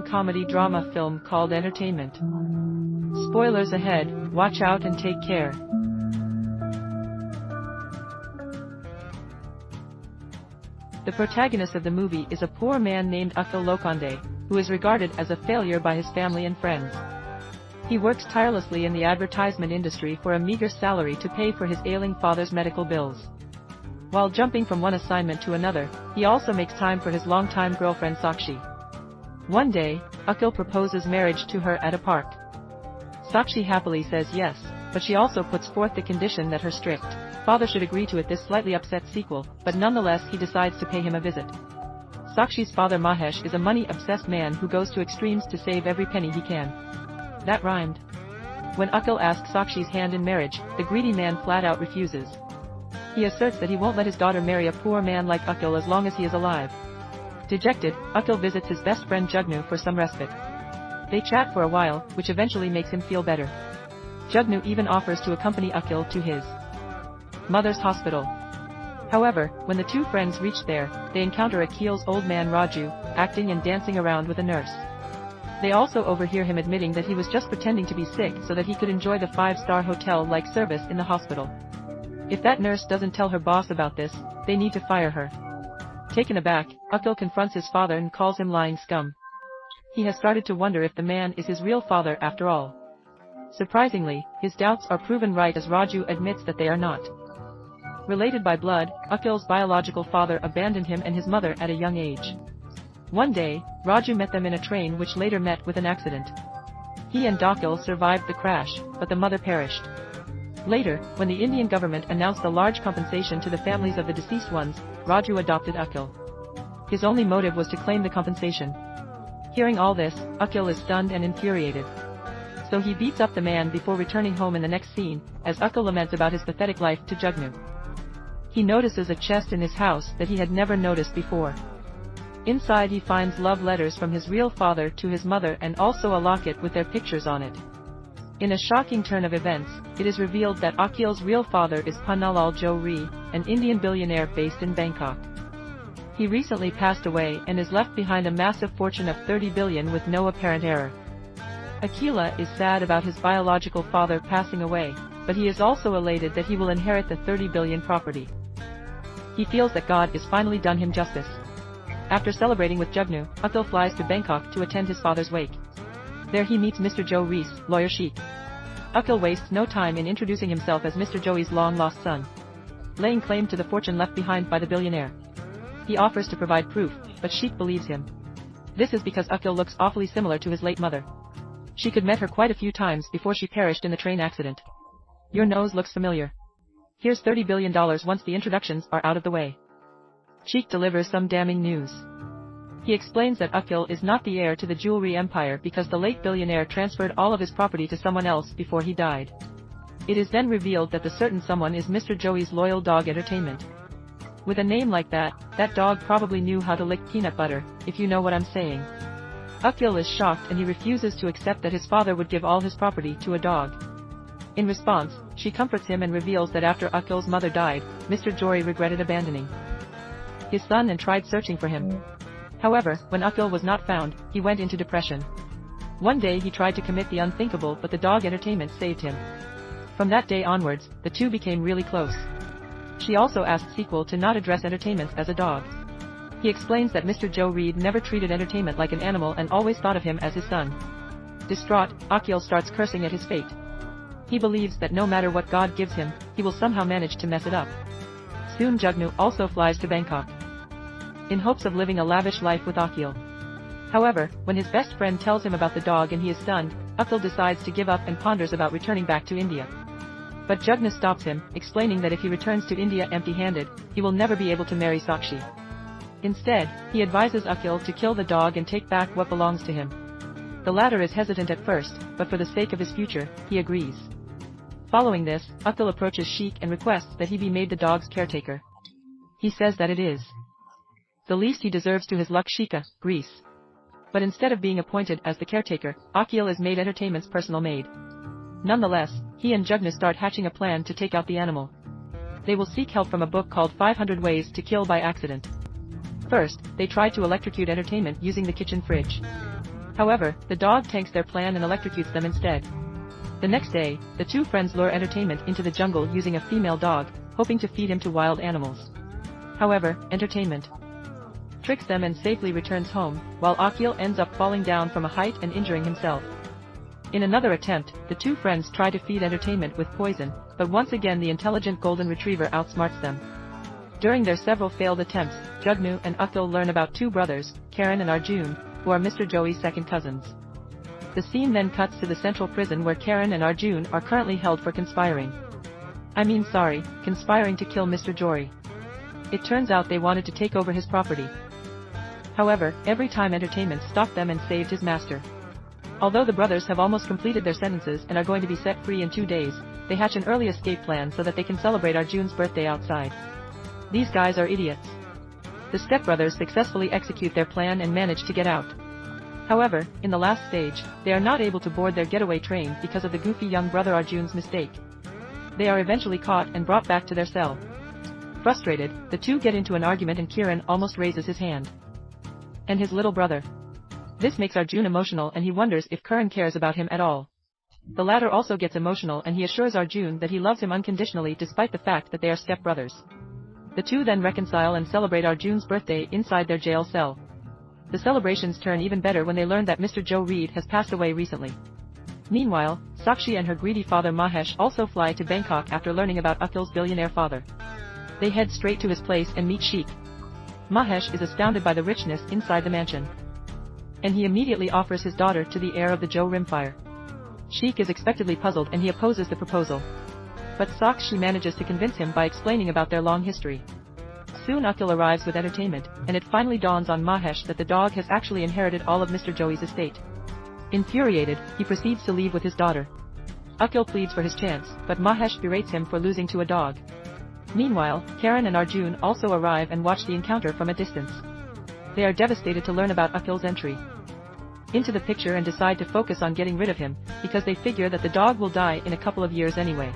comedy drama film called Entertainment. Spoilers ahead, watch out and take care. The protagonist of the movie is a poor man named Akhil Lokhande, who is regarded as a failure by his family and friends. He works tirelessly in the advertisement industry for a meager salary to pay for his ailing father's medical bills. While jumping from one assignment to another, he also makes time for his longtime girlfriend Sakshi. One day, Akhil proposes marriage to her at a park. Sakshi happily says yes, but she also puts forth the condition that her strict father should agree to it. This slightly upsets sequel, but nonetheless he decides to pay him a visit. Sakshi's father Mahesh is a money-obsessed man who goes to extremes to save every penny he can. That rhymed. When Akhil asks Sakshi's hand in marriage, the greedy man flat out refuses. He asserts that he won't let his daughter marry a poor man like Akhil as long as he is alive. Dejected, Akhil visits his best friend Jugnu for some respite. They chat for a while, which eventually makes him feel better. Jugnu even offers to accompany Akhil to his mother's hospital. However, when the two friends reach there, they encounter Akhil's old man Raju, acting and dancing around with a nurse. They also overhear him admitting that he was just pretending to be sick so that he could enjoy the 5-star hotel-like service in the hospital. If that nurse doesn't tell her boss about this, they need to fire her. Taken aback, Akhil confronts his father and calls him lying scum. He has started to wonder if the man is his real father after all. Surprisingly, his doubts are proven right as Raju admits that they are not related by blood. Akhil's biological father abandoned him and his mother at a young age. One day, Raju met them in a train which later met with an accident. He and Akhil survived the crash, but the mother perished. Later, when the Indian government announced a large compensation to the families of the deceased ones, Raju adopted Akhil. His only motive was to claim the compensation. Hearing all this, Akhil is stunned and infuriated. So he beats up the man before returning home in the next scene, as Akhil laments about his pathetic life to Jugnu. He notices a chest in his house that he had never noticed before. Inside he finds love letters from his real father to his mother and also a locket with their pictures on it. In a shocking turn of events, it is revealed that Akhil's real father is Pannalal Johri, an Indian billionaire based in Bangkok. He recently passed away and is left behind a massive fortune of 30 billion with no apparent heir. Akhila is sad about his biological father passing away, but he is also elated that he will inherit the 30 billion property. He feels that God has finally done him justice. After celebrating with Jugnu, Akhil flies to Bangkok to attend his father's wake. There he meets Mr. Joe Rees, lawyer Sheikh. Akhil wastes no time in introducing himself as Mr. Joey's long-lost son, laying claim to the fortune left behind by the billionaire. He offers to provide proof, but Sheikh believes him. This is because Akhil looks awfully similar to his late mother. Sheikh had met her quite a few times before she perished in the train accident. Your nose looks familiar. Here's $30 billion once the introductions are out of the way. Sheikh delivers some damning news. He explains that Akhil is not the heir to the jewelry empire because the late billionaire transferred all of his property to someone else before he died. It is then revealed that the certain someone is Mr. Joey's loyal dog Entertainment. With a name like that, that dog probably knew how to lick peanut butter, if you know what I'm saying. Akhil is shocked and he refuses to accept that his father would give all his property to a dog. In response, she comforts him and reveals that after Akhil's mother died, Mr. Jory regretted abandoning his son and tried searching for him. However, when Akhil was not found, he went into depression. One day he tried to commit the unthinkable, but the dog Entertainment saved him. From that day onwards, the two became really close. She also asked sequel to not address Entertainment as a dog. He explains that Mr. Joe Reed never treated Entertainment like an animal and always thought of him as his son. Distraught, Akhil starts cursing at his fate. He believes that no matter what God gives him, he will somehow manage to mess it up. Soon Jugnu also flies to Bangkok, in hopes of living a lavish life with Akhil. However, when his best friend tells him about the dog and he is stunned, Akhil decides to give up and ponders about returning back to India. But Jugnu stops him, explaining that if he returns to India empty-handed, he will never be able to marry Sakshi. Instead, he advises Akhil to kill the dog and take back what belongs to him. The latter is hesitant at first, but for the sake of his future, he agrees. Following this, Akhil approaches Sheikh and requests that he be made the dog's caretaker. He says that it is the least he deserves to his luck Shika, Greece. But instead of being appointed as the caretaker, Akhil is made Entertainment's personal maid. Nonetheless, he and Jugnu start hatching a plan to take out the animal. They will seek help from a book called 500 Ways to Kill by Accident. First, they try to electrocute Entertainment using the kitchen fridge. However, the dog tanks their plan and electrocutes them instead. The next day, the two friends lure Entertainment into the jungle using a female dog, hoping to feed him to wild animals. However, Entertainment tricks them and safely returns home, while Akil ends up falling down from a height and injuring himself. In another attempt, the two friends try to feed Entertainment with poison, but once again the intelligent golden retriever outsmarts them. During their several failed attempts, Jugnu and Akil learn about two brothers, Karan and Arjun, who are Mr. Joey's second cousins. The scene then cuts to the central prison where Karan and Arjun are currently held for conspiring to kill Mr. Jory. It turns out they wanted to take over his property. However, every time Entertainment stopped them and saved his master. Although the brothers have almost completed their sentences and are going to be set free in 2 days, they hatch an early escape plan so that they can celebrate Arjun's birthday outside. These guys are idiots. The stepbrothers successfully execute their plan and manage to get out. However, in the last stage, they are not able to board their getaway train because of the goofy young brother Arjun's mistake. They are eventually caught and brought back to their cell. Frustrated, the two get into an argument and Kiran almost raises his hand. And his little brother. This makes Arjun emotional and he wonders if Karan cares about him at all. The latter also gets emotional and he assures Arjun that he loves him unconditionally despite the fact that they are stepbrothers. The two then reconcile and celebrate Arjun's birthday inside their jail cell. The celebrations turn even better when they learn that Mr. Joe Reed has passed away recently. Meanwhile, Sakshi and her greedy father Mahesh also fly to Bangkok after learning about Akil's billionaire father. They head straight to his place and meet Sheik. Mahesh is astounded by the richness inside the mansion. And he immediately offers his daughter to the heir of the Joe Rimfire. Sheik is expectedly puzzled and he opposes the proposal. But Sakshi manages to convince him by explaining about their long history. Soon Akil arrives with Entertainment, and it finally dawns on Mahesh that the dog has actually inherited all of Mr. Joey's estate. Infuriated, he proceeds to leave with his daughter. Akil pleads for his chance, but Mahesh berates him for losing to a dog. Meanwhile, Karan and Arjun also arrive and watch the encounter from a distance. They are devastated to learn about Akil's entry into the picture and decide to focus on getting rid of him, because they figure that the dog will die in a couple of years anyway.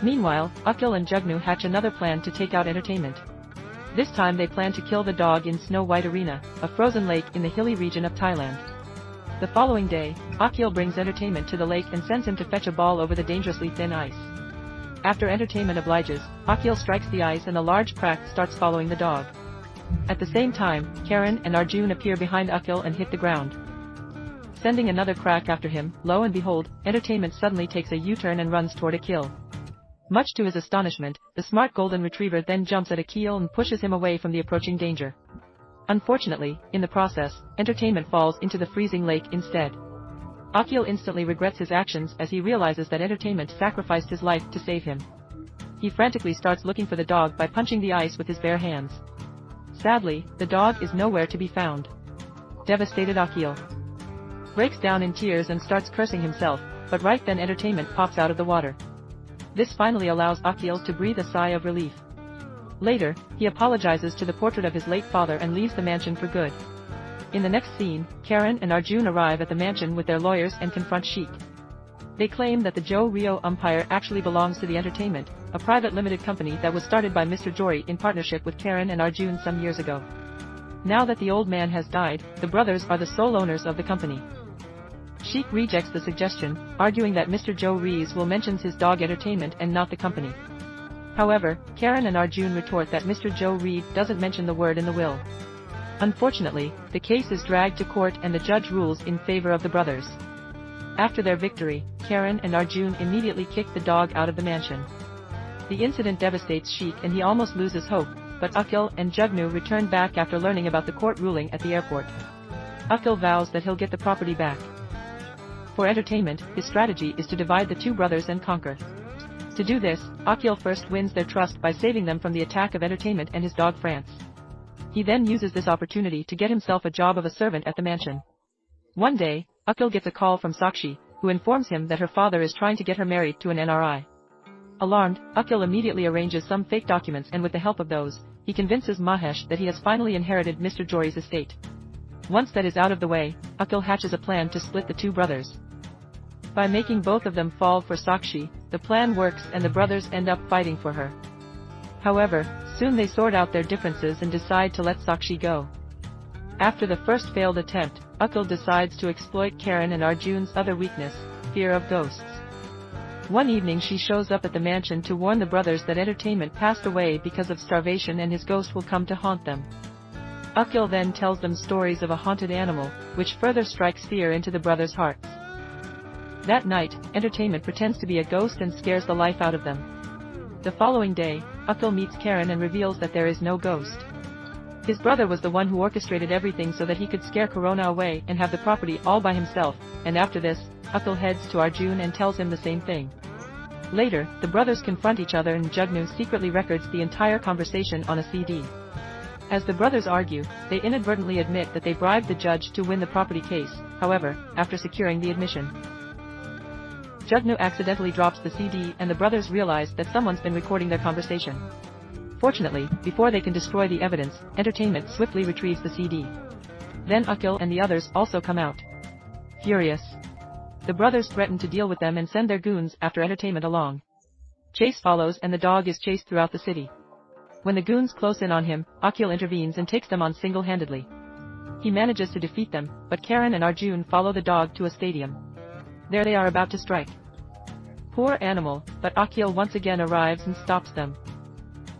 Meanwhile, Akil and Jugnu hatch another plan to take out Entertainment. This time they plan to kill the dog in Snow White Arena, a frozen lake in the hilly region of Thailand. The following day, Akil brings Entertainment to the lake and sends him to fetch a ball over the dangerously thin ice. After Entertainment obliges, Akil strikes the ice and a large crack starts following the dog. At the same time, Karan and Arjun appear behind Akil and hit the ground. Sending another crack after him, lo and behold, Entertainment suddenly takes a U-turn and runs toward Akil. Much to his astonishment, the smart golden retriever then jumps at Akil and pushes him away from the approaching danger. Unfortunately, in the process, Entertainment falls into the freezing lake instead. Akil instantly regrets his actions as he realizes that Entertainment sacrificed his life to save him. He frantically starts looking for the dog by punching the ice with his bare hands. Sadly, the dog is nowhere to be found. Devastated Akil breaks down in tears and starts cursing himself, but right then Entertainment pops out of the water. This finally allows Akil to breathe a sigh of relief. Later, he apologizes to the portrait of his late father and leaves the mansion for good. In the next scene, Karan and Arjun arrive at the mansion with their lawyers and confront Sheik. They claim that the Joe Rio Umpire actually belongs to the Entertainment, a private limited company that was started by Mr. Jory in partnership with Karan and Arjun some years ago. Now that the old man has died, the brothers are the sole owners of the company. Sheik rejects the suggestion, arguing that Mr. Joe Rees will mention his dog Entertainment and not the company. However, Karan and Arjun retort that Mr. Joe Reed doesn't mention the word in the will. Unfortunately, the case is dragged to court and the judge rules in favor of the brothers. After their victory, Karan and Arjun immediately kick the dog out of the mansion. The incident devastates Sheik and he almost loses hope, but Akil and Jugnu return back after learning about the court ruling at the airport. Akil vows that he'll get the property back. For Entertainment, his strategy is to divide the two brothers and conquer. To do this, Akil first wins their trust by saving them from the attack of Entertainment and his dog France. He then uses this opportunity to get himself a job of a servant at the mansion. One day, Akil gets a call from Sakshi, who informs him that her father is trying to get her married to an NRI. Alarmed, Akil immediately arranges some fake documents and with the help of those, he convinces Mahesh that he has finally inherited Mr. Jory's estate. Once that is out of the way, Akil hatches a plan to split the two brothers. By making both of them fall for Sakshi, the plan works and the brothers end up fighting for her. However, soon they sort out their differences and decide to let Sakshi go. After the first failed attempt, Akhil decides to exploit Karen and Arjun's other weakness, fear of ghosts. One evening she shows up at the mansion to warn the brothers that Entertainment passed away because of starvation and his ghost will come to haunt them. Akhil then tells them stories of a haunted animal, which further strikes fear into the brothers' hearts. That night, Entertainment pretends to be a ghost and scares the life out of them. The following day, Akhil meets Karen and reveals that there is no ghost. His brother was the one who orchestrated everything so that he could scare Corona away and have the property all by himself, and after this, Akhil heads to Arjun and tells him the same thing. Later, the brothers confront each other and Jugnu secretly records the entire conversation on a CD. As the brothers argue, they inadvertently admit that they bribed the judge to win the property case, however, after securing the admission. Jugnu accidentally drops the CD and the brothers realize that someone's been recording their conversation. Fortunately, before they can destroy the evidence, Entertainment swiftly retrieves the CD. Then Akhil and the others also come out. Furious, the brothers threaten to deal with them and send their goons after Entertainment along. Chase follows and the dog is chased throughout the city. When the goons close in on him, Akhil intervenes and takes them on single-handedly. He manages to defeat them, but Karen and Arjun follow the dog to a stadium. There they are about to strike. Poor animal, but Akhil once again arrives and stops them.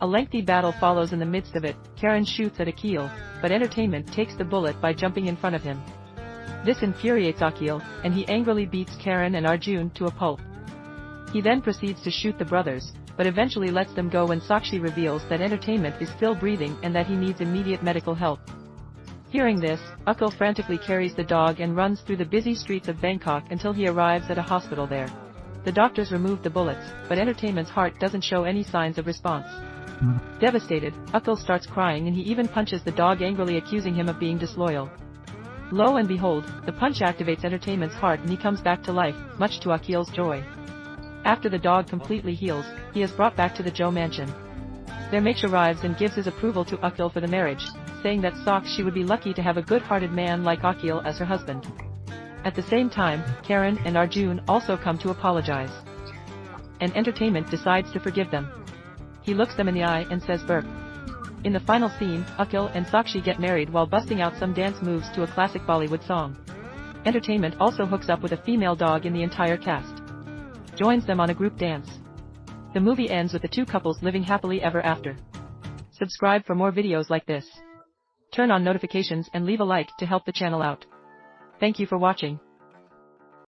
A lengthy battle follows in the midst of it. Karen shoots at Akhil, but Entertainment takes the bullet by jumping in front of him. This infuriates Akhil, and he angrily beats Karen and Arjun to a pulp. He then proceeds to shoot the brothers, but eventually lets them go when Sakshi reveals that Entertainment is still breathing and that he needs immediate medical help. Hearing this, Akhil frantically carries the dog and runs through the busy streets of Bangkok until he arrives at a hospital there. The doctors remove the bullets, but Entertainment's heart doesn't show any signs of response. Devastated, Akhil starts crying and he even punches the dog angrily accusing him of being disloyal. Lo and behold, the punch activates Entertainment's heart and he comes back to life, much to Akhil's joy. After the dog completely heals, he is brought back to the Joe mansion. Their mate arrives and gives his approval to Akhil for the marriage, saying that she would be lucky to have a good-hearted man like Akhil as her husband. At the same time, Karen and Arjun also come to apologize. And Entertainment decides to forgive them. He looks them in the eye and says burp. In the final scene, Akhil and Sakshi get married while busting out some dance moves to a classic Bollywood song. Entertainment also hooks up with a female dog in the entire cast. Joins them on a group dance. The movie ends with the two couples living happily ever after. Subscribe for more videos like this. Turn on notifications and leave a like to help the channel out. Thank you for watching.